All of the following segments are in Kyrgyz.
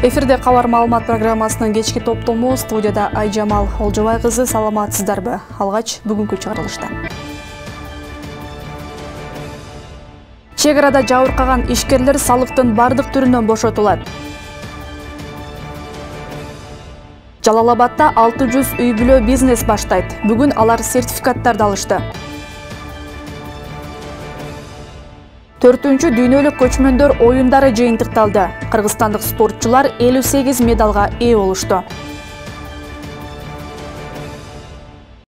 Эфирде кабар маалымат программасынын кечки топтому, студияда Айжамал Олжобай кызы. Саламатсыздарбы? Алгач бүгүнкү чыгарылышта. Чек арада жабыркаган ишкерлер салыктын бардык түрүнөн бошотулат. Жалал Абадда 600 үй бүлө бизнес баштайт. Бүгүн алар сертификаттарды алышты. 4-чү дүйнөлүк көчмөндөр оюндары жыйынтыкталды. Кыргызстандык спортчулар 58 медалга ээ болушту.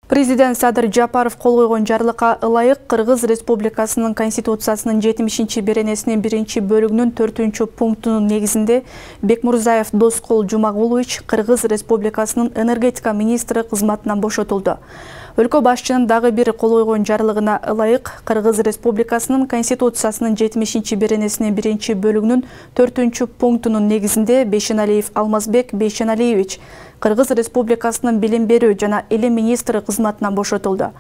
Президент Садыр Жапаров кол койгон жарлыкка ылайык Кыргыз Республикасынын Конституциясынын 70-беренесинин 1-бөлүгүнүн 4-чү пунктунун негизинде Бекмурзаев Доскул Жумагулович Кыргыз Республикасынын энергетика министри кызматынан бошотулду. Өлкө башчынын дагы бир кол койгон жарлыгына ылайык Кыргыз Республикасынын Конституциясынын 70-беренесинин 1-бөлүгүнүн 4-чү пунктунун негизинде Бейшеналиев Алмазбек Бейшеналиевич Кыргыз Республикасынын билим берүү жана илим министри кызматынан бошотулду.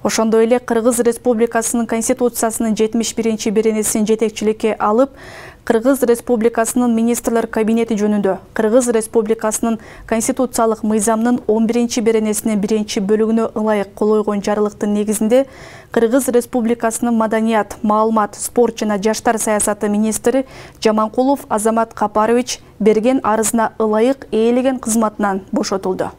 Ошондой эле Кыргыз Республикасынын Конституциясынын 71-беренесин жетекчиликке алып, Кыргыз Республикасынын министрлер кабинети жөнүндө Кыргыз Республикасынын конституциялык мыйзамынын 11-беренесинин 1-бөлүгүнө ылайык кол койгон жарлыктын негизинде Кыргыз Республикасынын маданият, маалымат, спорт жана жаштар саясаты министри Жаманкулов Азамат Капарович берген арызына ылайык ээлеген кызматынан бошотулду.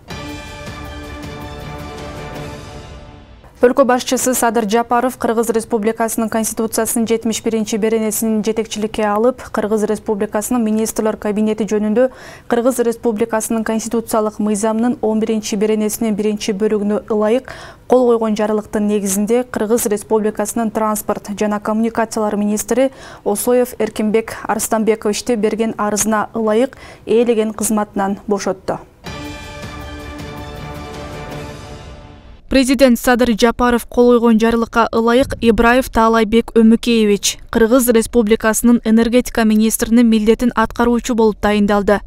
Өлкө башчысы Садыр Жапаров Кыргыз Республикасынын Конституциясынын 71-беренесин жетекчиликке алып, Кыргыз Республикасынын министрлер кабинети жөнүндө Кыргыз Республикасынын конституциялык мыйзамынын 11-беренесинин 1-бөлүгүнө ылайык кол койгон жарлыктын негизинде Кыргыз Республикасынын транспорт жана коммуникациялар министри Осоев Эркинбек Арстанбековичти берген арызына ылайык ээлеген кызматынан бошотту. Президент Садыр Жапаров кол койгон жарлыкка ылайык Ибраев Таалайбек Өмүкеевич Кыргыз Республикасынын энергетика министринин милдетин аткаруучу болуп тайындалды.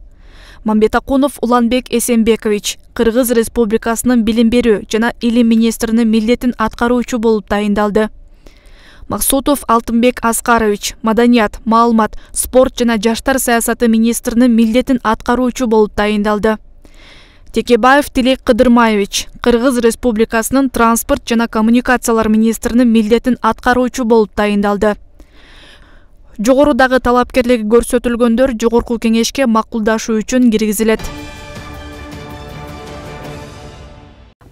Мамбетакунов Уланбек Эсенбекович Кыргыз Республикасынын билим берүү жана илим министринин милдетин аткаруучу болуп тайындалды. Максутов Алтынбек Аскарович маданият, маалымат, спорт жана жаштар саясаты министринин милдетин аткаруучу болуп тайындалды. Текебаев Тилек Кыдырмаевич Кыргыз Республикасынын транспорт жана коммуникациялар министринин милдетин аткаруучу болуп тайындалды. Жогорудагы талапкерлиги көрсөтүлгөндөр жогорку кеңешке макулдашуу үчүн киргизилет.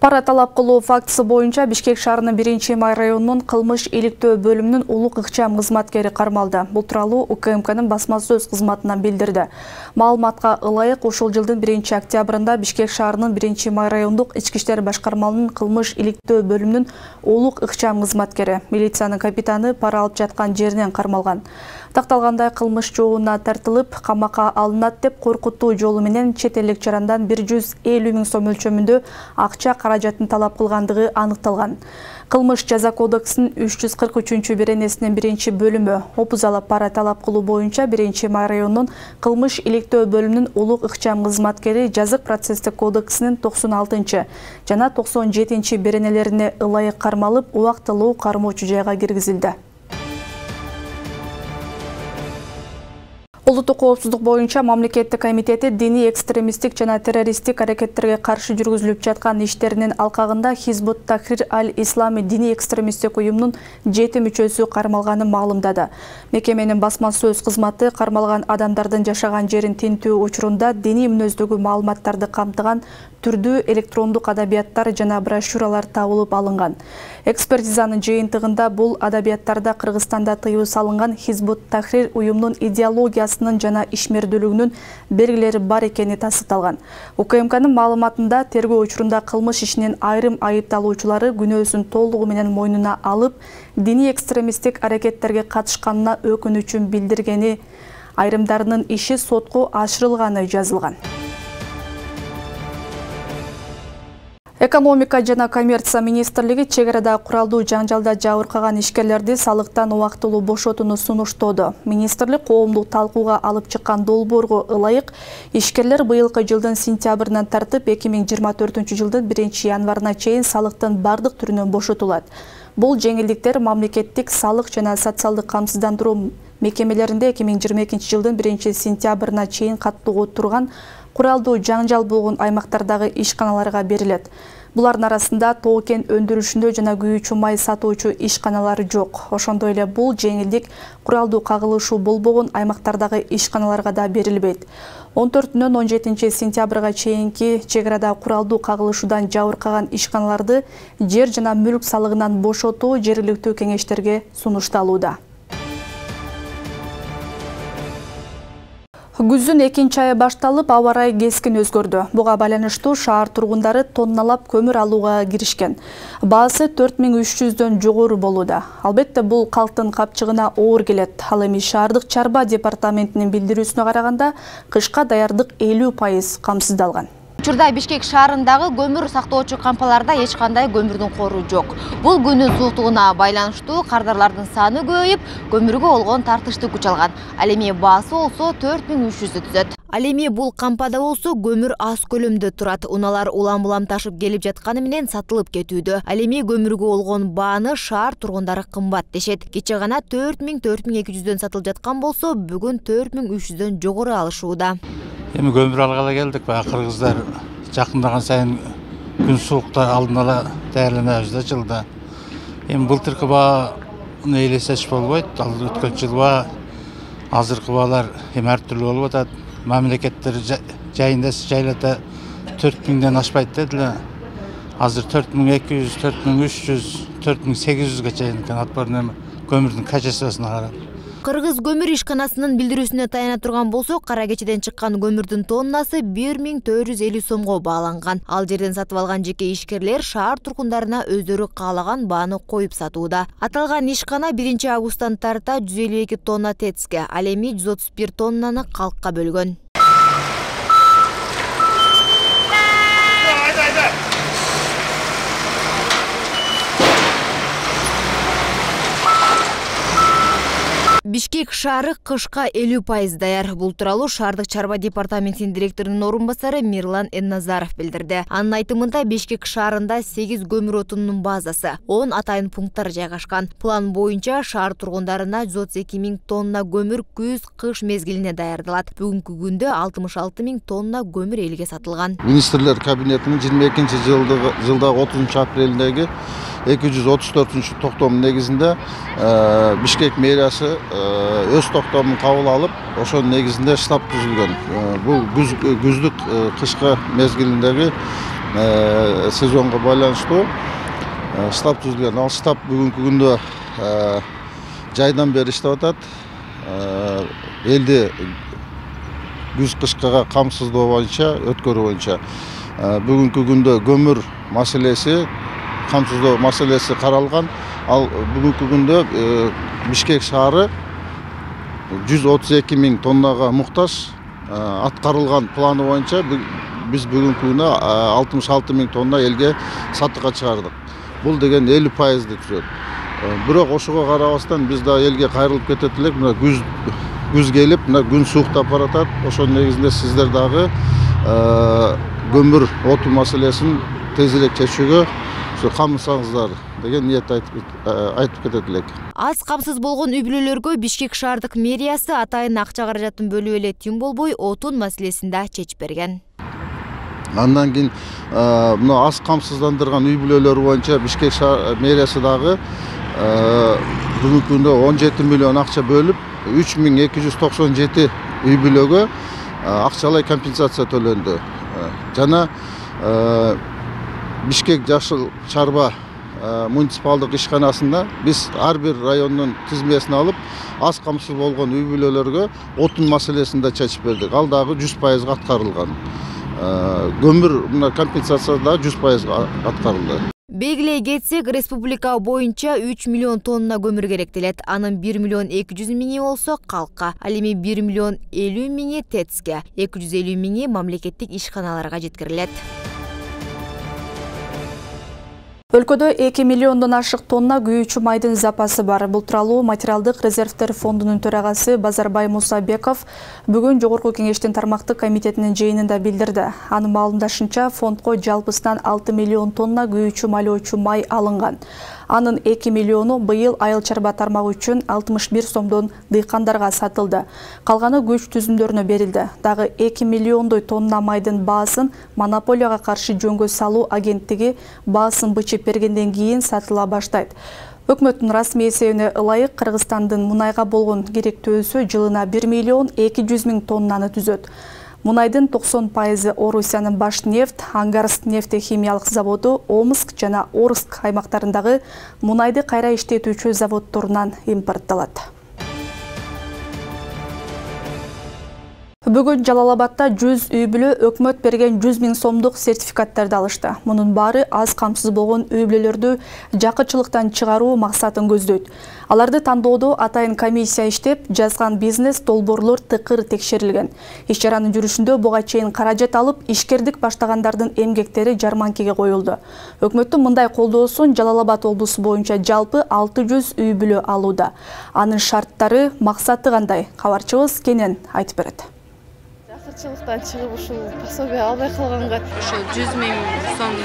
Пара талап кылуу фактысы боюнча Бишкек шаарынын 1-Май районунун кылмыш иликтөө бөлүмүнүн улук ыкчам кызматкери кармалды. Бул тууралуу УКМКнын басма сөз кызматынан билдирди. Маалыматка ылайык ушул жылдын 1-октябрында Бишкек шаарынын 1-Май райондук ички иштер башкармалынын кылмыш иликтөө бөлүмүнүн улук ыкчам кызматкери милициянын капитаны пара алып жаткан жеринен кармалган. Такталгандай кылмыш жообуна тартылып, камакка алынат деп коркутуу жолу менен чет элдик жарандан 150 миң сом өлчөмүндө акча каражатын талап кылгандыгы аныкталган. Кылмыш жаза кодексинин 343-беренесинин 1-бөлүмү опузала пара талап кылуу боюнча 1-Май районунун кылмыш иликтөө бөлүмүнүн улук ыкчам кызматкери жазык процесстик кодексинин 96 жана 97-беренелерине ылайык кармалып, убактылуу кармоочу жайга киргизилди. Улуттук коопсуздук боюнча мамлекеттик комитети диний экстремисттик жана террористтик аракеттерге каршы жүргүзүлүп жаткан иштеринин алкагында Хизбут Тахрир аль-Ислами диний экстремисттик уюмунун 7 мүчөсү кармалганын маалымдады. Мекеменин басма сөз кызматы кармалган адамдардын жашаган жерин тинтүү учурунда диний мүнөздөгү маалыматтарды камтыган түрдүү электрондук адабияттар жана брошюралар табылып алынган. Экспертизанын жыйынтыгында бул адабияттарда Кыргызстанда тыюу салынган Хизбут Тахрир уюмунун идеологиясынын жана ишмердүүлүгүнүн белгилери бар экени тастыкталган. УКМКнын маалыматында тергөө учурунда кылмыш ишинин айрым айыпталуучулары күнөөсүн толугу менен мойнуна алып, диний экстремисттик аракеттерге катышканына өкүнүчүн билдиргени, айрымдарынын иши сотко ашырылганы жазылган. Экономика жана коммерция министрлиги чек арада куралдуу жаңжалда жабыркаган ишкерлерди салыктан убактылуу бошотууну сунуштоду. Министрлик коомдук талкууга алып чыккан долбоорго ылайык ишкерлер быйылкы жылдын сентябрынан тартып 2024 жылдын 1-январына чейин салыктын бардык түрүнөн бошотулат. Бул жеңилдиктер мамлекеттик салык жана социалдык камсыздандыруу мекемелеринде 2022 жылдын 1-сентябрына чейин каттоого турган куралдуу жаңжал болгон аймактардагы ишканаларга берилет. Булардын арасында тоо-кен өндүрүшүндө жана күйүүчү май сатуучу ишканалар жок. Ошондой эле бул жеңилдик куралдуу кагылышуу болбогон аймактардагы ишканаларга да берилбейт. 14-нөн 17 сентябрга чейинки чек арада куралдуу кагылышуудан жабыркаган ишканаларды жер жана мүлк салыгынан бошотуу жергиликтүү кеңештерге сунушталууда. Күздүн экинчи айы башталып, аба ырайы кескин өзгөрдү. Буга байланыштуу шаар тургундары тонналап көмүр алууга киришкен. Баасы 4300дөн жогору болууда. Албетте бул калктын капчыгына оор келет. Ал эми шаардык чарба департаментинин билдирүүсүнө караганда, кышка даярдык 50% камсыздалган. Учурда Бишкек шаарындагы көмүр сактоочу кампаларда эч кандай көмүрдүн кору жок. Бул күнүн сууктугуна байланыштуу кардарлардын саны көбөйүп, көмүргө болгон тартышты күч алган. Ал эми баасы болсо 4300 түзөт. Ал эми бул кампада болсо көмүр аз көлөмдө турат. Унаалар улам-улам ташып келип жатканы менен сатылып кетүүдө. Ал эми көмүргө болгон бааны шаар тургундары кымбат дешет. Кече гана 4000-4200дөн сатылып жаткан болсо, бүгүн 4300дөн жогору алышууда. Эми көмүр алгалы келдик, кыргыздар жакындаган сайын күн суукта алдын ала даярданабыз да жылда. Эми былтыркы бааны элестетиш болбойт. Ал өткөн жыл баа, азыркы баалар эми ар түрлүү болуп атат. Мамлекеттер жайында жайлата 4000ден ашпайт дедилер. Азыр 4200, 4300, 4800ге чейин атпарын көмүрдүн качествосуна карап. Кыргыз көмүр ишканасынын билдирүүсүнө таяна турган болсок, кара кечеден чыккан көмүрдүн тоннасы 1450 сомго бааланган. Ал жерден сатып алган жеке ишкерлер шаар тургундарына өздөрү каалаган бааны коюп сатууда. Аталган ишкана 1 августтан тарта 152 тонна ТЭЦке, ал эми 131 тоннаны калкка бөлгөн. Бишкек шаары кышка 50% даяр. Бул тууралуу шаардык чарба департаментинин директорунун орун басары Мирлан Энназаров билдирди. Анын айтымында Бишкек шаарында 8 көмүр отунунун базасы, 10 атайын пункттар жайгашкан. План боюнча шаар тургундарына 132 000 тонна көмүр күз-кыш мезгилине даярдалат. Бүгүнкү күндө 66 000 тонна көмүр элге сатылган. Министрлер кабинетинин 22-жылдагы 30 апрелиндеги 234 токтом негизинде Бишкек мэриясы өз токтомун кабыл алып, ошонун негизинде штаб түзүлгөн. Бул күздүк кышкы мезгилиндеги сезонго байланыштуу штаб түзүлгөн. Ал штаб бүгүнкү күндө жайдан бери иштеп атат. Элди күз кышкыга камсыздоо боюнча, өткөрүү боюнча бүгүнкү күндө көмүр маселеси, камсыздоо маселеси каралган. Ал бүгүнкү күндө Бишкек шаары 132 000 тоннага муктаж. Аткарылган планы боюнча биз бүгүнкү күндө 66 000 тонна элге сатыкка чыгардык. Бул деген 50% түзөт. Бирок ошого карабастан биз да элге кайрылып кетет элек. Мына күз келип, мына күн сууктап баратат. Ошонун негизинде сиздер дагы көмүр оту маселесин тезирээк чечүүгө камсаңыздар деген ниет айтып кетет элек. Аз камсыз болгон үй-бүлөлөргө Бишкек шаардык мэриясы атайын акча каражатын бөлүп эле тим болбой отун маселесин да чечип берген. Андан кийин мына аз камсыздандырган үй-бүлөлөр боюнча Бишкек мэриясы дагы бүгүнкү күндө 17 миллион акча бөлүп, 3297 үй-бүлөгө акчалай компенсация төлөндү. Жана Бишкек жашыл чарба муниципалдык ишканасында биз ар бир райондун тизмесин алып, аз камсыз болгон үй-бүлөлөргө отун маселесин да чечип бердик. Ал дагы 100% аткарылган. Көмүр мына компенсация да 100% аткарылды. Белгилей кетсек, республика боюнча 3 миллион тонна көмүр керектелет. Анын 1 миллион 200 миңи болсо калкка, ал эми 1 миллион 50 миңи ТЭЦке, 250 миңи мамлекеттик ишканаларга жеткирилет. Өлкөдө 2 миллиондон ашык тонна күйүүчү майдын запасы бар. Бул тууралуу материалдык резервтер фондунун төрагасы Базарбай Мусабеков бүгүн Жогорку кеңештин тармактык комитетинин жыйынында билдирди. Анын маалымдашынча, фондко жалпысынан 6 миллион тонна күйүүчү майлоочу май алынган. Анын 2 миллиону быйыл айыл чарба тармагы үчүн 61 сомдон дыйкандарга сатылды. Калганы көч түзүмдөрүнө берилди. Дагы 2 миллиондой тонна майдын баасын монополияга каршы жөнгө салуу агенттиги баасын бычып бергенден кийин сатыла баштайт. Өкмөттүн расмий эсебине ылайык Кыргызстандын мунайга болгон керектөөсү жылына 1 миллион 200 миң тоннаны түзөт. Мунайдын 90% Орусиянын Башнефть, Ангарск нефтехимиялык заводу, Омск жана Орск аймактарындагы мунайды кайра иштетүүчү заводдорунан импортталат. Бүгүн Жалалабадда 100 үй бүлө өкмөт берген 100 миң сомдук сертификаттарды алышты. Мунун баары аз камсыз болгон үй бүлөлөрдү жакырчылыктан чыгаруу максатын көздөйт. Аларды тандоодо атайын комиссия иштеп, жазган бизнес долбоорлор тыкыр текшерилген. Иш чаранын жүрүшүндө буга чейин каражат алып, ишкердик баштагандардын эмгектери жарманкеге коюлду. Өкмөттүн мындай колдоосун Жалалабад облусу боюнча жалпы 600 үй бүлө алууда. Анын шарттары, максаты кандай? Кабарчыбыз Кенен айтып берет. Жакырчылыктан чыгып ушул пособие албай калганга ошо 100 миң сом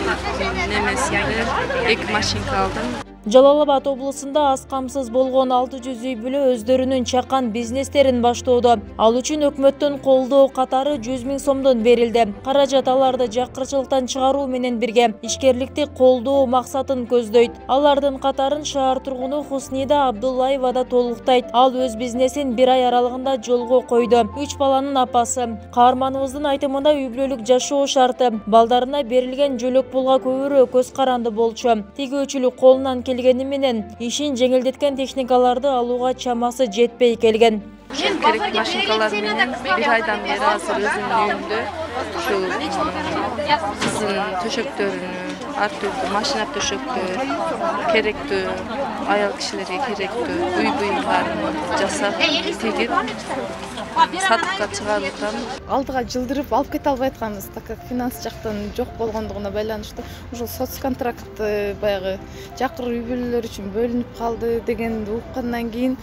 немесинде 2 машинка алдым. Жалалабад облусунда аз камсыз болгон 600 үй бүлө өздөрүнүн чакан бизнестерин баштоодо. Ал үчүн өкмөттүн колдоо катары 100 миң сомдон берилди. Каражат аларды жакырчылыктан чыгаруу менен бирге ишкерликти колдоо максатын көздөйт. Алардын катарын шаар тургуну Хуснида Абдуллаева да толуктайт. Ал өз бизнесин 1 ай аралыгында жолго койду. 3 баланын апасы. Каарманыбыздын айтымында үй бүлөлүк жашоо шарты балдарына берилген жөлөк пулга көбүрөөк көз каранды болчу. Тигөөчүлүк колунан келгени менен ишин жеңилдеткен техникаларды алууга чамасы жетпей келген. Керек машинкалар менен 1 айдан бери азыр өзүмдүн үйүмдө ушул кыздын төшөктөрүнү, ар түрдүү машина төшөктөр, керектүү аял кишилерге керектүү үй буюмдарын жасап, тигип сатыкка чыгаруудан алдыга жылдырып алып кете албай атканбыз, так как финанс жактан жок болгондугуна байланыштуу ушул соцконтракт баягы жакыр үй бүлөлөр үчүн бөлүнүп калды дегенди уккандан кийин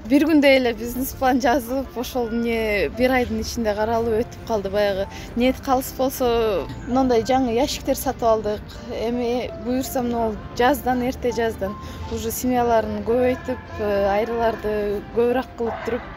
бир күндө эле бизнес план жазып, ошол 1 айдын ичинде каралып өтүп калды. Баягы ниет калыс болсо, мындай жаңы ящиктер сатып алдык. Эми буюрса могул жаздан, эрте жаздан уже семьяларын көбөйтүп, айрыларды көбүрөөк кылып туруп,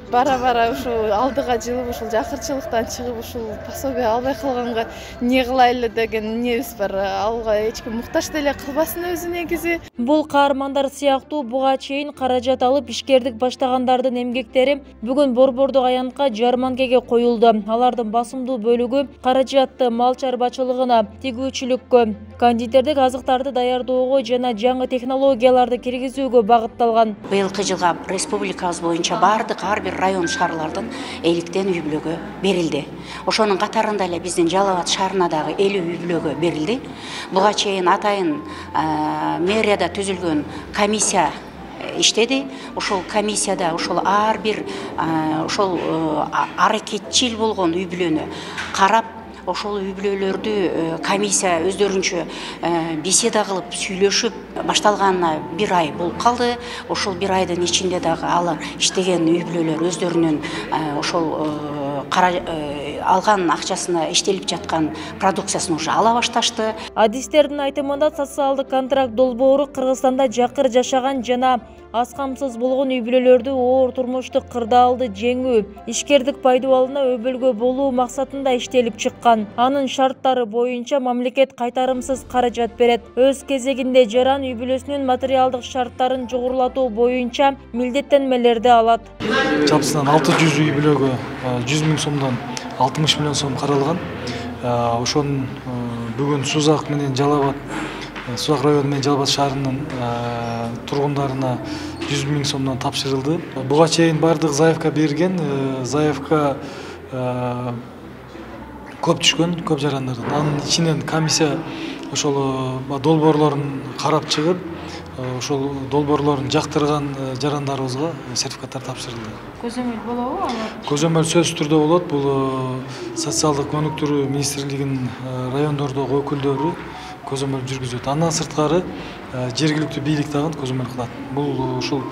бара-бара ушул алдыга жылып, ушул жакырчылыктан чыгып, ушул пособие албай калганга эмне кылайлы деген небиз бар. Алга эч ким муктаж деле кылбасын өзү негизи. Бул каармандар сыяктуу буга чейин каражат алып ишкердик баштагандардын эмгектери бүгүн Борбордук аянтка жарманкеге коюлду. Алардын басымдуу бөлүгү каражатты мал чарбачылыгына, тигүүчүлүккө, кондитердик азыктарды даярдоого жана жаңы технологияларды киргизүүгө багытталган. Быйылкы жылга республикабыз боюнча бардык ар бир район шаарлардан 50тен үй бүлөгө берилди. Ошонун катарында эле биздин Жалалабад шаарына дагы 50 үй бүлөгө берилди. Буга чейин атайын мэрияда түзүлгөн комиссия иштеди. Ошол комиссияда ошол ар бир ошол аракетчил болгон үй бүлөнү карап, ошол үй бүлөлөрдү комиссия өздөрүнчө беседа кылып сүйлөшүп башталганына 1 ай болуп калды. Ошол 1 айдын ичинде дагы алар иштеген үй бүлөлөр өздөрүнүн ошол алган акчасына иштелип жаткан продукциясын уже ала башташты. Адистердин айтымында социалдык контракт долбоору Кыргызстанда жакыр жашаган жана аз камсыз болгон үй бүлөлөрдү оор турмуштук кырдаалды жеңүү, ишкердик пайдубалына өбөлгө болуу максатында иштелип чыккан. Анын шарттары боюнча мамлекет кайтарымсыз каражат берет. Өз кезегинде жаран үй бүлөсүнүн материалдык шарттарын жогорулатуу боюнча милдеттенмелерди алат. Жалпысынан 600 үй бүлөгө 100 миң сомдон 60 миллион сом каралган. Ошонун бүгүн Сузак менен Жалалабад, Сузак району менен Жалалабад шаарынын тургундарына 100 миң сомдон тапшырылды. Буга чейин бардык заявка берген, заявка көп түшкөн, көп жарандардан. Анын ичинен комиссия ошол долбоорлорун карап чыгып, ошол долбоорлорун жактырган жарандарыбызга сертификаттар тапшырылды. Көзөмөл болобу алар? Көзөмөл сөзсүз түрдө болот. Бул социалдык өнүктүрүү министрлигинин райондордогу өкүлдөрү көзөмөл жүргүзөт. Андан сырткары жергиликтүү бийлик дагы көзөмөл кылат. Бул ушул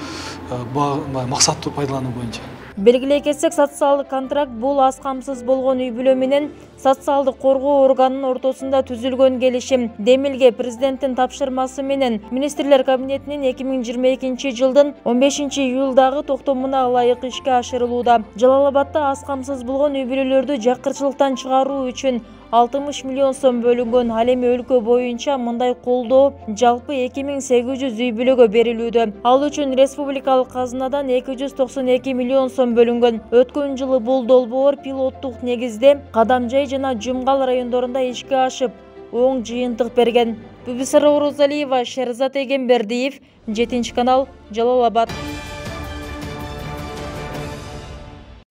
максаттуу пайдалануу боюнча. Белгилей кетсек, социалдык контракт бул аз камсыз болгон үй бүлө менен социалдык коргоо органынын ортосунда түзүлгөн келишим. Демилге президенттин тапшырмасы менен Министрлер кабинетинин 2022 жылдын 15 июлдагы токтомуна ылайык ишке ашырылууда. Жалал-Абадда аз камсыз болгон үй бүлөлөрдү жакырчылыктан чыгаруу үчүн 60 миллион сом бөлүнгөн. Ал эми өлкө боюнча мындай колдоо жалпы 2800 үй бүлөгө берилүүдө. Ал үчүн республикалык казынадан 292 миллион сом бөлүнгөн. Өткөн жылы бул долбоор пилоттук негизде Кадамжай жана Жумгал райондорунда ишке ашып, оң жыйынтык берген. Бүбүсара Орозалиева, Шерзат Эгембердиев, 7 канал, Жалал-Абад.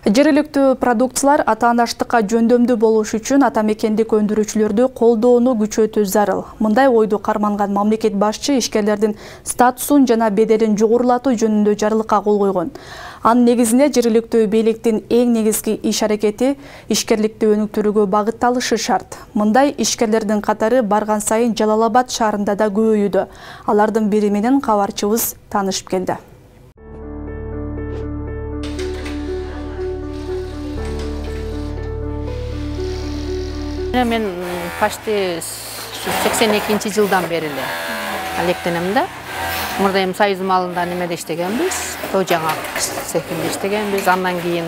Жергиликтүү продукциялар ата-анаштыкка жөндөмдүү болуш үчүн атамекендик өндүрүүчүлөрдү колдоону күчөтүү зарыл. Мындай ойду карманган мамлекет башчы ишкерлердин статусун жана беделин жогорулатуу жөнүндө жарлыкка кол койгон. Анын негизинде жергиликтүү бийликтин эң негизги иш аракети ишкерликти өнүктүрүүгө багытталышы шарт. Мындай ишкерлердин катары барган сайын Жалал-Абад шаарында да көбөйүүдө. Алардын бири менен кабарчыбыз таанышып келди. Мен почти 82 жылдан бери эле алектенем да. Мурда эми Союз малында немеде иштегенбиз, той жаңак цехинде иштегенбиз. Андан кийин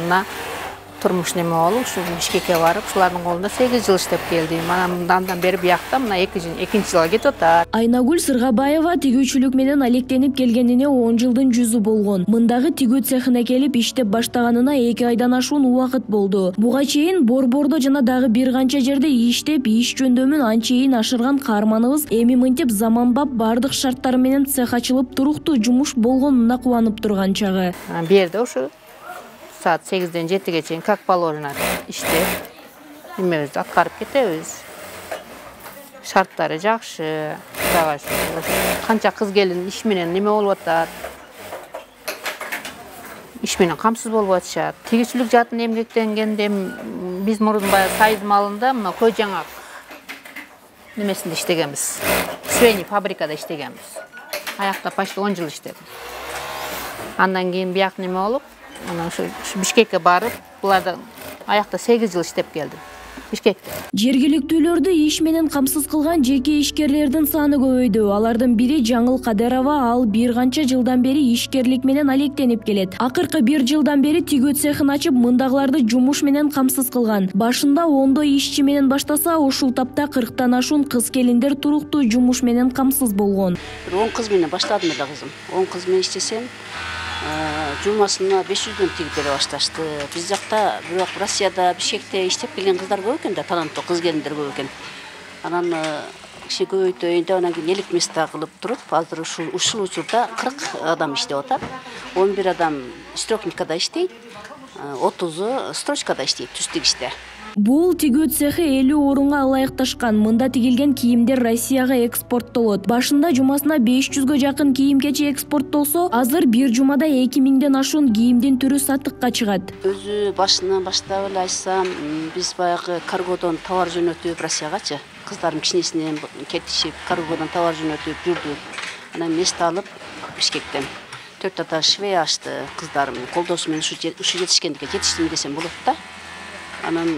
турмуш неме болуп, ушу Бишкекке барып, ушулардын колунда 8 жыл иштеп келдим. Андан бери биякта мына 2 жылга кетип атат. Айнагүл Сыргабаева тигүүчүлүк менен алектенип келгенине 10 жылдын жүзү болгон. Мындагы тигүү цехине келип иштеп баштаганына 2 айдан ашуун убакыт болду. Буга чейин Борбордо жана дагы бир канча жерде иштеп, иш жөндөмүн анчейин ашырган каарманыбыз эми мынтип заманбап бардык шарттар менен цех ачылып, туруктуу жумуш болгонуна кубанып турган чагы. Бу жерде ушу saat 8'den 7'ge чейин как положено иштеп, немебизди аткарып кетебиз. Шарттары жакшы, дагы канча кыз келин иш менен неме болуп атат. Иш менен камсыз болуп атышат. Тигичилик жатын эмгектенгенде биз мурун баягы Союз малында мына кой жаңак немесинде иштегенбиз. Швейный фабрикада иштегенбиз. Аякта почти 10 жыл иштедим. Андан кийин бияк неме болуп, ana şu Bişkek'e barıp, bularda ayakta 8 yıl iştep geldim. Bişkek'te. Жергиликтүүлөрдү иш менен камсыз кылган жеке ишкерлердин саны көбөйдү. Алардын бири Жаңыл Кадырова, ал бир канча жылдан бери ишкерлик менен алектенип келет. Акыркы 1 жылдан бери тигүү цехин ачып, мындагыларды жумуш менен камсыз кылган. Башында 10 ишчи менен баштаса, ушул тапта 40тан ашуун кыз келиндер туруктуу жумуш менен камсыз болгон. 10 кыз менен баштадым да кызым. 10 кыз менен иштесем, жумасына 500 тигип бере башташты. Биз жакта, бирок Россияда, Бишкекте иштеп келген кыздар көп экен да, таланттуу кыз келиндер көп экен. Анан киши көбөйтөйүн деп, анан кийин элек места кылып туруп, азыр ушул учурда 40 адам иштеп атат. 11 адам строкникада иштейт, 30 строчкада иштейт, түстүк иште. Бул тигүү цехи 50 орунга ылайыкташкан. Мында тигилген кийимдер Россияга экспорттолот. Башында жумасына 500гө жакын кийим-кечи экспорттолсо, азыр бир жумада 2000ден ашуун кийимдин түрү сатыкка чыгат. Өзү башынан баштап эле айтсам, биз баягы каргодон товар жөнөтүп Россиягачы, кыздарым кичинесинен кетишип, каргодон товар жөнөтүп жүрдүк. Анан месте алып Бишкектен 4 ата швей ачты, кыздарым колдоосу менен ушу жетишкендикке жетиштим десем болот да. Анан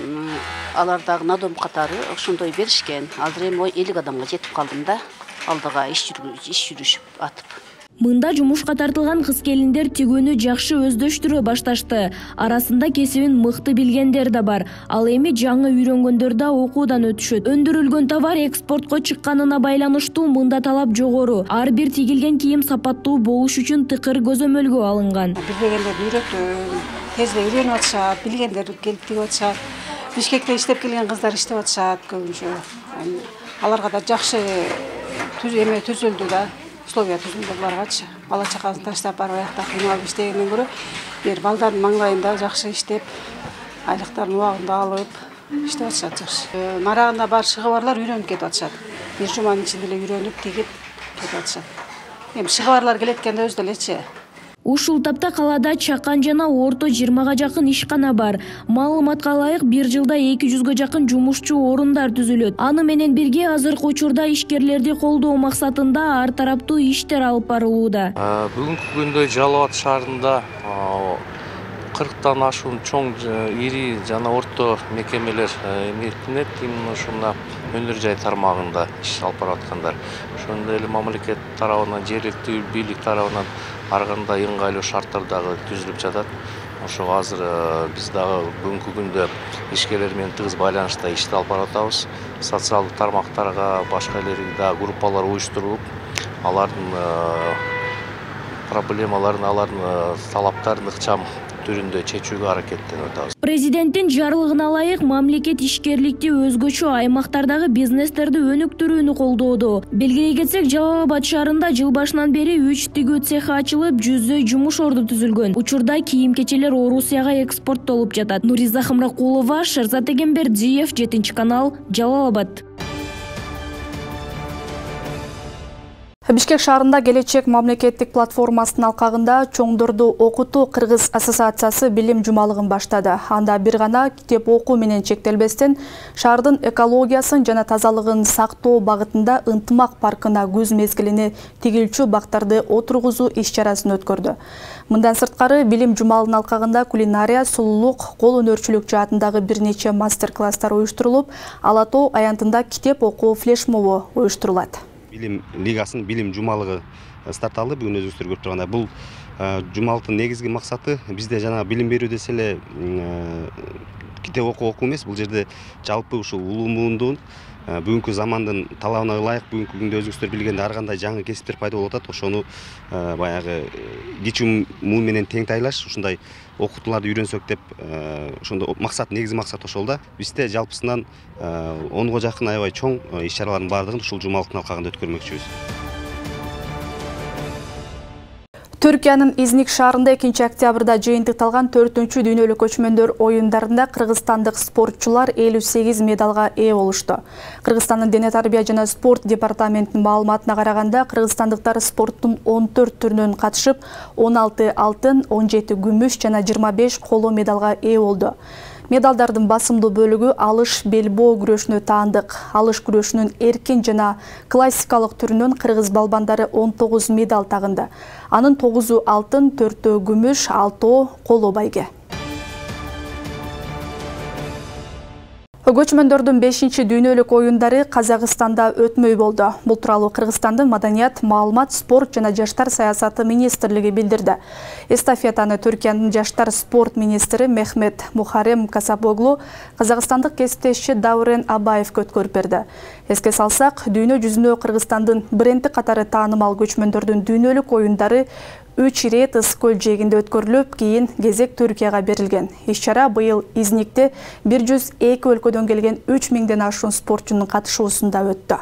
алардагы надом катары ошондой беришкен. Азыр эми 50 адамга жетип калдым да, алдыга иш жүрүшүп атып. Мында жумушка тартылган кыз келиндер тигүүнү жакшы өздөштүрө башташты. Арасында кесибин мыкты билгендер да бар. Ал эми жаңы үйрөнгөндөр да окуудан өтүшөт. Өндүрүлгөн товар экспортко чыкканына байланыштуу мында талап жогору. Ар бир тигилген кийим сапаттуу болуш үчүн тыкыр көзөмөлгө алынган. Билгендерди үйрөтөм, тезде үйрөнүп атышат, билгендер келип тигип атышат. Бишкекте иштеп келген кыздар иштеп атышат көбүнчө. Аларга да жакшы түзүлдү да. Условия түзүлдү буларгачы. Бала чакасын таштап барып аякта кыйналып иштегенден көрө, бир балдардын маңдайында жакшы иштеп, айлыктарын убагында алып иштеп атышат жакшы. Нарагында бар шыгы барлар үйрөнүп кетип атышат. Бир жуманын ичинде эле үйрөнүп тигип кетип атышат. Эми шыгы барлар келеткенде өзү делечи. Ушул тапта калаада чакан жана орто 20га жакын ишкана бар. Маалыматка ылайык, бир жылда 200гө жакын жумушчу орундар түзүлөт. Аны менен бирге азыркы учурда ишкерлерди колдоо максатында ар тараптуу иштер алып барылууда. Бүгүнкү күндө Жалал-Абад шаарында 40-тан ашуун чоң ири жана орто мекемелер эмгектенет именно ушуна өнөр жай тармагында иш алып бараткандар. Ошондой эле мамлекет тарабынан, жергиликтүү бийлик тарабынан ар кандай ыңгайлуу шарттар дагы түзүлүп жатат. Ошо азыр биз дагы бүгүнкү күндө ишкерлер менен тыгыз байланышта ишти алып баратабыз. Социалдык тармактарга башка эле дагы группалар уюштурулуп, алардын проблемаларын, алардын талаптарын ыкчам түрүндө чечүүгө аракеттенип атабыз. Президенттин жарлыгына ылайык мамлекет ишкерликти өзгөчө аймактардагы бизнестерди өнүктүрүүнү колдоодо. Белгилей кетсек, Жалал Абад шаарында жыл башынан бери 3 тигүү цехи ачылып, 100 жумуш орду түзүлгөн. Учурда кийим-кечелер Орусияга экспорттолуп жатат. Нуриза Хамракулова, Шерзат Эгембердиев, 7 канал, Жалал Абад. Бишкек шаарында келечек мамлекеттик платформасынын алкагында чоңдорду окутуу Кыргыз ассоциациясы билим жумалыгын баштады. Анда бир гана китеп окуу менен чектелбестен шаардын экологиясын жана тазалыгын сактоо багытында ынтымак паркына күз мезгилине тигилчүү бактарды отургузуу иш-чарасын өткөрдү. Мындан сырткары билим жумалынын алкагында кулинария, сулуулук, кол өнөрчүлүк жаатындагы бир нече мастер-класстар уюштурулуп, Ала Тоо аянтында китеп окуу флешмобу уюштурулат. Билим лигасынын билим жумалыгы старталды. Бүгүн өзүңүздөр көрүп тургандай, бул жумалыктын негизги максаты бизде жана билим берүү десе эле китеп окуу эмес, бул жерде жалпы ушул улуу муундун бүгүнкү замандын талабына ылайык бүгүнкү күндө өзүңүздөр билгендей ар кандай жаңы кесиптер пайда болуп атат. Ошону баягы кичүү муун менен тең тайлаш, ушундай окутууларды үйрөнсөк деп ошондо максат, негизги максат ошол да. Бизде жалпысынан 10го жакын аябай чоң иш-чаралардын баардыгын ушул жумалыктын алкагында өткөрмөкчүбүз. Түркиянын Изник шаарында 2 октябрда жыйынтыкталган 4-чү дүйнөлүк көчмөндөр оюндарында кыргызстандык спортчулар 58 медалга ээ болушту. Кыргызстандын дене тарбия жана спорт департаментинин маалыматына караганда, кыргызстандыктар спорттун 14 түрүнөн катышып, 16 алтын, 17 күмүш жана 25 коло медалга ээ болду. Медалдардын басымдуу бөлүгү алыш белбоо күрөшүнө таандык. Алыш күрөшүнүн эркин жана классикалык түрүнөн кыргыз балбандары 19 медал тагынды. Анын 9 алтын, 4 күмүш, 6 коло байге. Көчмөндөрдүн 5-чи дүйнөлүк оюндары Казакстанда өтмөй болду. Бул тууралуу Кыргызстандын Маданият, маалымат, спорт жана жаштар саясаты министрлиги билдирди. Эстафетаны Түркиянын жаштар спорт министри Мехмет Мухарем Касапоглу казакстандык кесиптеши Даурен Абаевге өткөрүп берди. Эске салсак, дүйнө жүзүндө Кыргызстандын бренди катары таанымал көчмөндөрдүн дүйнөлүк оюндары 3 ирет Ыс-Көл жээгинде өткөрүлүп, кийин кезек Түркияга берилген. Иш-чара быйыл Изникте 102 өлкөдөн келген 3000ден ашуун спортчунун катышуусунда өттү.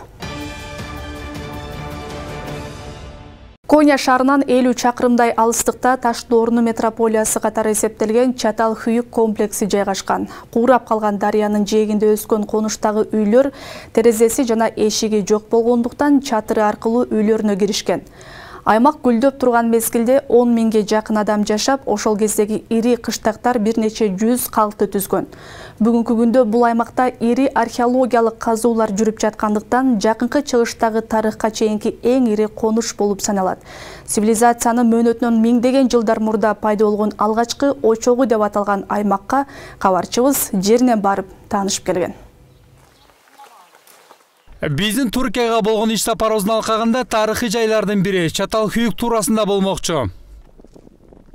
Коня шаарынан 50 чакырымдай алыстыкта Таш-Доорну метрополиясы катары эсептелген Чатал-Хүйүк комплекси жайгашкан. Куурап калган дарыянын жээгинде өскөн конуштагы үйлөр терезеси жана эшиги жок болгондуктан чатыры аркылуу үйлөрүнө киришкен. Аймак гүлдөп турган мезгилде 10 миңге жакын адам жашап, ошол кездеги ири кыштактар бир нече 100 калкты түзгөн. Бүгүнкү күндө бул аймакта ири археологиялык казуулар жүрүп жаткандыктан жакынкы чыгыштагы тарыхка чейинки эң ири конуш болуп саналат. Цивилизациянын мөөнөтүнөн миңдеген жылдар мурда пайда болгон алгачкы очогу деп аталган аймакка кабарчыбыз жеринен барып таанышып келген. Биздин Түркияга болгон иш сапарыбыздын алкагында тарыхый жайлардын бири Чатал-Хүйүк туурасында болмокчу.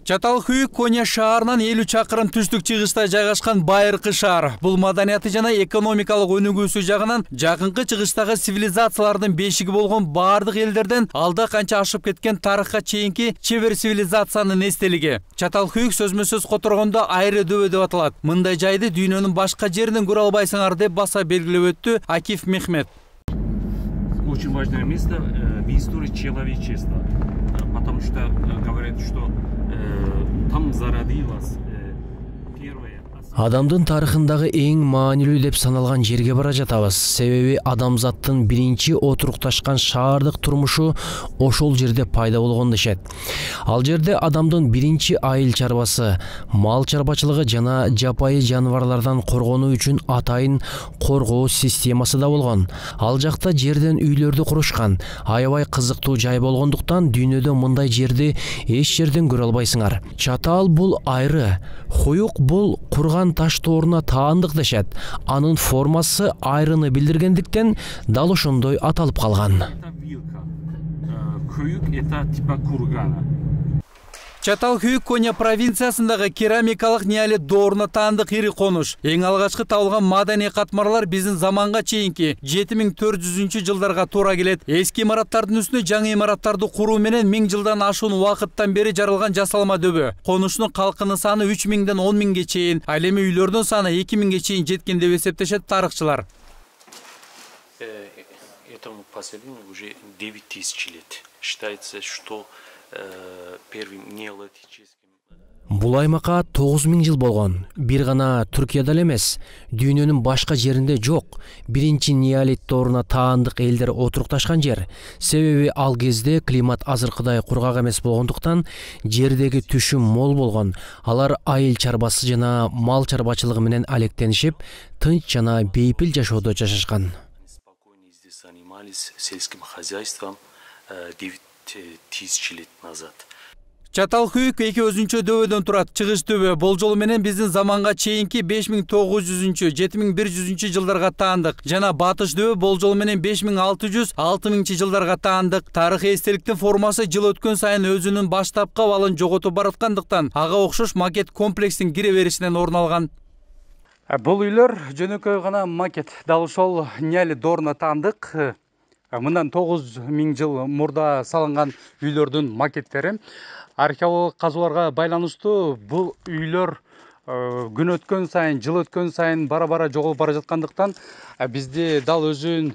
Чатал-Хүйүк Коня шаарынан 50 чакырым түштүк чыгышта жайгашкан байыркы шаар. Бул маданияты жана экономикалык өнүгүүсү жагынан жакынкы чыгыштагы цивилизациялардын бешиги болгон бардык элдерден алда канча ашып кеткен тарыхка чейинки чебер цивилизациянын эстелиги. Чатал-Хүйүк сөзмө-сөз которгондо айры дөбө деп аталат. Мындай жайды дүйнөнүн башка жеринен көрө албайсыңар деп баса белгилеп өттү Акиф Мехмет. Очень важное место в истории человечества, потому что говорят, что там зародилась первая Адамдын тарыхындагы эң маанилүү деп саналган жерге бара жатабыз. Себеби адамзаттын биринчи отурукташкан шаардык турмушу ошол жерде пайда болгон дешет. Ал жерде адамдын биринчи айыл чарбасы, мал чарбачылыгы жана жапайы жаныбарлардан коргонуу үчүн атайын коргоо системасы да болгон. Ал жакта жерден үйлөрдү курушкан. Аябай кызыктуу жай болгондуктан дүйнөдө мындай жерди эч жерден көрө албайсыңар. Чатал бул айры, хуюк бул курган таш тооруна таандык дешет. Анын формасы айрыны билдиргендиктен дал ошондой аталып калган. Күйүк это типа кургана. Чатал Хүйүк Коня провинциясындагы керамикалык неолит дооруна таандык ири конуш. Эң алгачкы табылган маданий катмарлар биздин заманга чейинки 7400-жылдарга туура келет. Эски имараттардын үстүнө жаңы имараттарды куруу менен 1000 жылдан ашуун убакыттан бери жаралган жасалма дөбө. Конуштун калкынын саны 3000ден 10000ге чейин, ал эми үйлөрдүн саны 2000ге чейин жеткен деп эсептешет тарыхчылар. Этому поселению уже 9000 лет. Считается, что первым неолитическим. Бул аймакка 9000 жыл болгон. Бир гана Түркияда эмес, дүйнөнүн башка жеринде жок. Биринчи неолит дооруна таандык элдер отурукташкан жер. Себеби ал кезде климат азыркыдай кургак эмес болгондуктан жердеги түшүм мол болгон. Алар айыл чарбасы жана мал чарбачылыгы менен алектенишип, тынч жана бейпил жашоодо жашашкан. Спокойно здесь занимались сельским хозяйством 9000 лет назад. Чатал Хүйүк эки өзүнчө дөбөдөн турат. Чыгыш дөбө болжолу менен биздин заманга чейинки 5900-7100 жылдарга таандык. Жана батыш дөбө болжолу менен 5600-6000 жылдарга таандык. Тарыхый эстеликтин формасы жыл өткөн сайын өзүнүн баштапкы абалын жоготуп бараткандыктан ага окшош макет комплексин кире беришинен орун алган. Бул үйлөр жөнөкөй гана макет. Дал ошол неолит дооруна таандык. Мындан 9000 жыл мурда салынган үйлөрдүн макеттери. Археологик казууларга байланыштуу бул үйлөр күн өткөн сайын, жыл өткөн сайын бара-бара жоголуп бара жаткандыктан бизде дал өзүнүн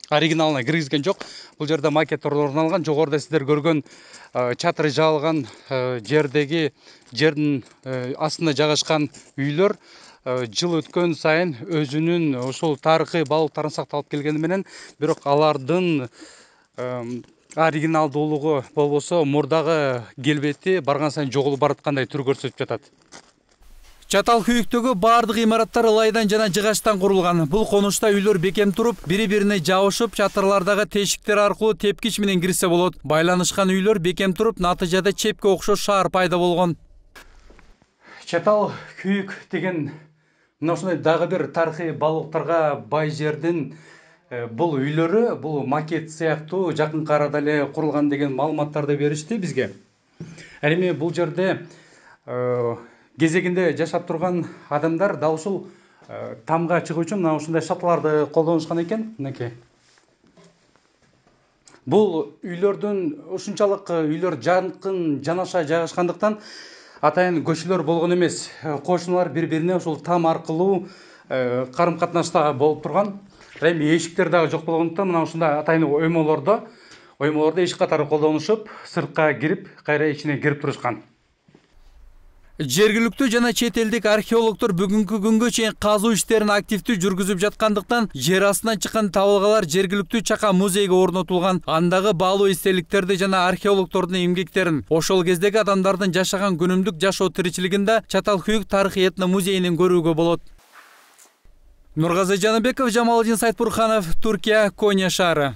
оригиналына киргизген жок. Бул жерде макеттер орун алган. Жогоруда сиздер көргөн чатыры жаалган жердин астында жайгашкан үйлөр жыл өткөн сайын өзүнүн ошол тарыхый баалуулуктарын сакталып келгени менен, бирок алардын оригиналдуулугу болбосо мурдагы келбети барган сайын жоголуп бараткандай түр көрсөтүп жатат. Чатал Хүйүктөгү бардык имараттар ылайдан жана жыгачтан курулган. Бул конушта үйлөр бекем туруп, бири-бирине жабышып, чатырлардагы тешиктер аркылуу тепкич менен кирсе болот. Байланышкан үйлөр бекем туруп, натыйжада чепке окшош шаар пайда болгон. Чатал Хүйүк деген мына ушундай дагы бир тарыхый баалуулуктарга бай жердин бул үйлөрү, бул макет сыяктуу жакынкы арада эле курулган деген маалыматтарды беришти бизге. Ал эми бул жерде кезегинде жашап турган адамдар дал ушул тамга чыгуу үчүн мына ушундай шаталарды колдонушкан экен. Мынакей. Бул үйлөрдүн ушунчалык үйлөр жакын жанаша жайгашкандыктан атайын көчөлөр болгон эмес. Кошуналар бири-бирине ушул там аркылуу карым-катнашта болуп турган. Эми эшиктер дагы жок болгондуктан мына ушундай атайын оймолордо эшик катары колдонушуп, сыртка кирип, кайра ичине кирип турушкан. Жергиликтүү жана чет элдик археологдор бүгүнкү күнгө чейин казуу иштерин активдүү жүргүзүп жаткандыктан жер астынан чыккан табылгалар жергиликтүү чака музейге орнотулган. Андагы баалуу эстеликтерди жана археологдордун эмгектерин, ошол кездеги адамдардын жашаган күнүмдүк жашоо тиричилигинде Чатал Хүйүк тарыхый этно музейинен көрүүгө болот. Нургазы Жаныбеков, Жамалдин Сайтбурханов, Түркия, Коня шаары.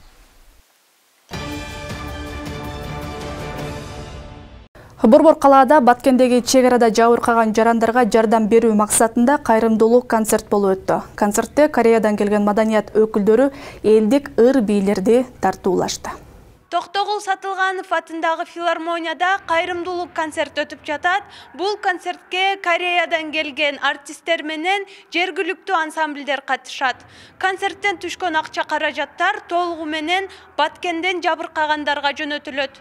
Борбор калаада Баткендеги чек арада жабыркаган жарандарга жардам берүү максатында кайрымдуулук концерт болуп өттү. Концертте Кореядан келген маданият өкүлдөрү элдик ыр бийлерди тартуулашты. Токтогул Сатылганов атындагы филармонияда кайрымдуулук концерт өтүп жатат. Бул концертке Кореядан келген артисттер менен жергиликтүү ансамблдер катышат. Концерттен түшкөн акча каражаттар толугу менен Баткенден жабыркагандарга жөнөтүлөт.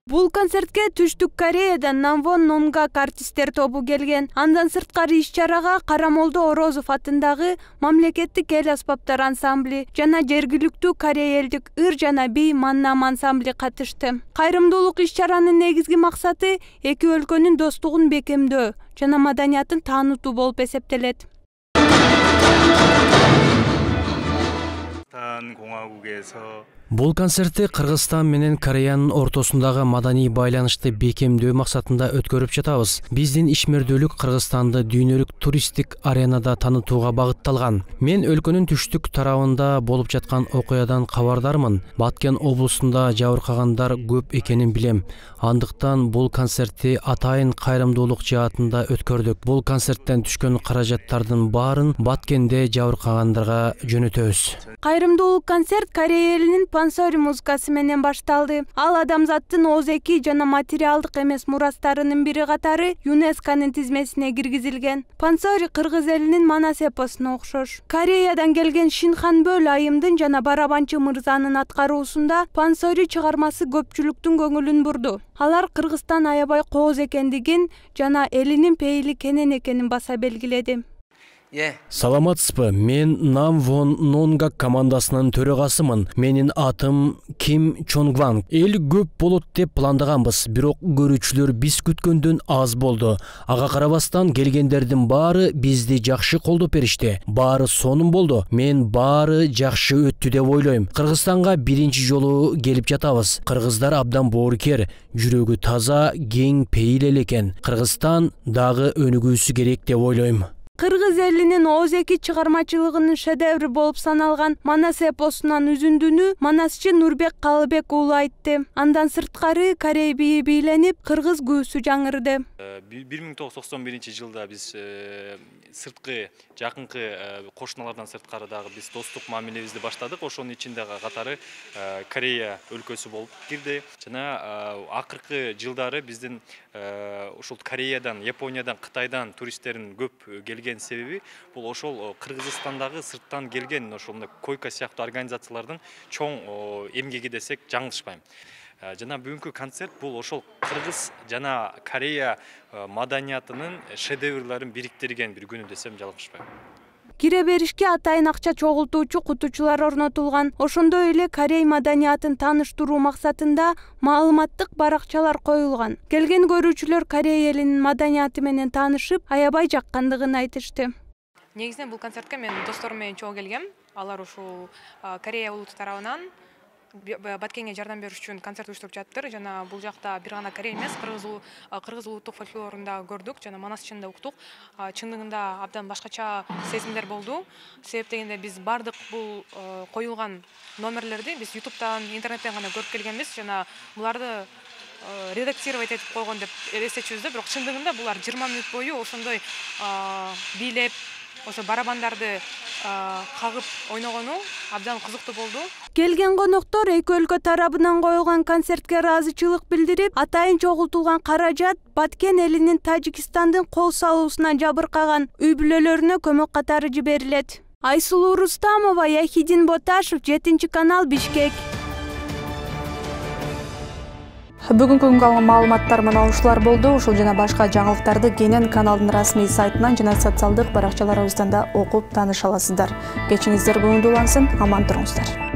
Бул концертке Түштүк Кореядан Намвон Нонгак артисттер тобу келген. Андан сырткары иш-чарага Карамолдо Орозов атындагы мамлекеттик эл аспаптар ансамбли жана жергиликтүү Корея элдик ыр жана бий Маннам ансамбли катышты. Кайрымдуулук иш-чаранын негизги максаты эки өлкөнүн достугун бекемдөө жана маданиятын таанытуу болуп эсептелет. Бул концертти Кыргызстан менен Кореянын ортосундагы маданий байланышты бекемдөө максатында өткөрүп жатабыз. Биздин ишмердүүлүк Кыргызстанды дүйнөлүк туристтик аренада танытууга багытталган. Мен өлкөнүн түштүк тарабында болуп жаткан окуядан кабардармын. Баткен облусунда жабыркагандар көп экенин билем. Андыктан бул концертти атайын кайрымдуулук жаатында өткөрдүк. Бул концерттен түшкөн каражаттардын баарын Баткенде жабыркагандарга жөнөтөбүз. Кайрымдуулук концерт Корея элинин Пансори музыкасы менен башталды. Ал адамзаттын озеки жана материалдык эмес мурастарынын бири катары ЮНЕСКОнун тизмесине киргизилген. Пансори кыргыз элинин манас эпосуна окшош. Кореядан келген Шинханбөл айымдын жана барабанчы мырзанын аткаруусунда Пансори чыгармасы көпчүлүктүн көңүлүн бурду. Алар Кыргызстан аябай кооз экендигин жана элинин пейили кенен экенин баса белгиледи. Саламатсызбы, мен Намвон Нонгак командасынын төрөгасымын. Менин атым Ким Чонгван. Эл көп болот деп пландаганбыз, бирок көрүүчүлөр биз күткөндөн аз болду. Ага карабастан келгендердин баары бизди жакшы колдоп беришти. Баары сонун болду. Мен баары жакшы өттү деп ойлойм. Кыргызстанга биринчи жолу келип жатабыз. Кыргыздар абдан боорукер, жүрөгү таза, кең пейил эл экен. Кыргызстан дагы өнүгүүсү керек деп ойлойм. Кыргыз элинин озеки чыгармачылыгынын шедеври болуп саналган Манас эпосунан үзүндүнү манасчы Нурбек Калыбек уулу айтты. Андан сырткары Корей бийи бийленип, кыргыз күүсү жаңырды. 1991 жылда биз сырткы жакынкы кошуналардан сырткары дагы биз достук мамилебизди баштадык. Ошонун ичиндеги катары Корея өлкөсү болуп кирди. Жана акыркы жылдары биздин ушул Кореядан, Япониядан, Кытайдан туристтердин көп келген себеби бул ошол Кыргызстандагы сырттан келген ошол койка сыяктуу организациялардын чоң эмгеги десек жаңылышпайм. Жана бүгүнкү концерт бул ошол Кыргыз жана Корея маданиятынын шедеврларын бириктирген бир күнү десем жалгышпайм. Кире беришке атайын акча чогултуучу кутучулар орнотулган. Ошондой эле Корей маданиятын тааныштыруу максатында маалыматтык баракчалар коюлган. Келген көрүүчүлөр Корея элинин маданияты менен таанышып, аябай жаккандыгын айтышты. Негизинен бул концертке мен досторум менен чогуу келгем. Алар ушул Корея улуту тарабынан Баткенге жардам бериш үчүн концерт уюштуруп жатыптыр. Жана бул жакта бир гана Корея эмес, кыргыз улуттук фольклорун да көрдүк, жана манас чынында уктук. Чындыгында абдан башкача сезимдер болду. Себеп дегенде биз бардык бул коюлган номерлерди биз YouTube'дан, интернеттен гана көрүп келгенбиз. Жана буларды редактировать этип койгон деп элестечүбүз да, бирок чындыгында булар 20 мүнөт бою ошондой бийлеп, ошо барабандарды кагып ойногону абдан кызыктуу болду. Келген коноктор эки өлкө тарабынан коюлган концертке ыраазычылык билдирип, атайын чогултулган каражат Баткен элинин Тажикстандын кол салуусуна жабыркаган үй бүлөлөрүнө көмөк катары жиберилет. Айсулуу Рустамова, Яхидин Боташев, 7-канал, Бишкек. Бүгүнкү күнгө алган маалыматтар мына ушулар болду. Ушул жана башка жаңылыктарды Кенен каналдын расмий сайтынан жана социалдык баракчаларыбыздан да окуп тааныша аласыздар. Кечиңиздер көңүлдүү улансын, аман туруңуздар.